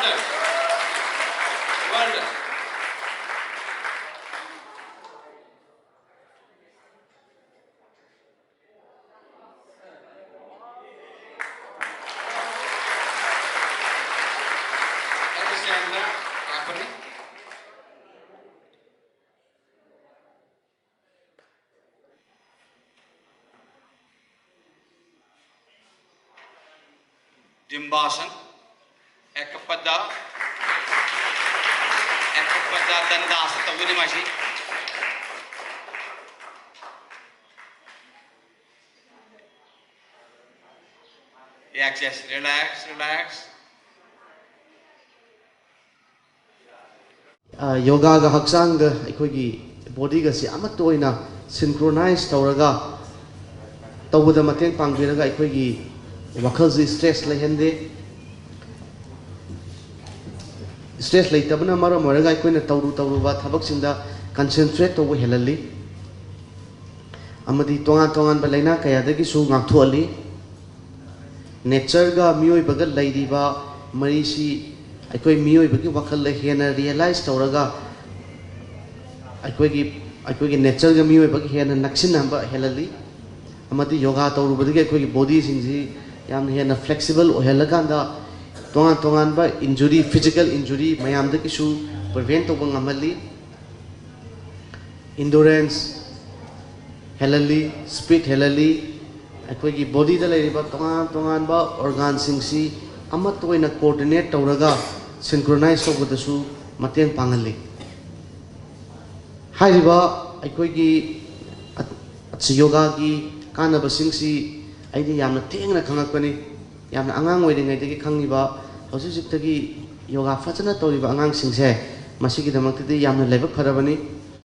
Wonder. Wonder. Dimbasan, ekapada dandas tahu ni masih. Yes, yes, relax, relax. Yoga ga haksang ga eikhoi gi body ga si amat toina synchronize tawraga tawda mateng pangbiraga eikhoi gi wakhal ji stress lehende stress leitabna mara maraga eikhoi na tawru ba thabak singda concentrate to helali amadi tongan ba laina kaya dagi su ngaktholi nature ga mioibaga leidiba marisi eikhoi mioibagi wakhal le hena realize tawraga eikhoi gi nature ga mioibagi hena naksinamba helali amadi yoga tawrubadi eikhoi gi body singji yamna hena flexible ohelaganda tongan ba injury physical injury mayam da kisu prevent to ngamali endurance helali speed helali eikhoi gi body da leiba tongan ba organ singsi amat toina coordinate tawraga synchronize to godasu mateng pangali haiba eikhoi gi yoga gi kanaba singsi aidi yamna tengna khangakpani yamna angang oidingai dagi khangiba hojik tagi yoga fachana tawriba angang singse masigi damakti yamna lebak kharabani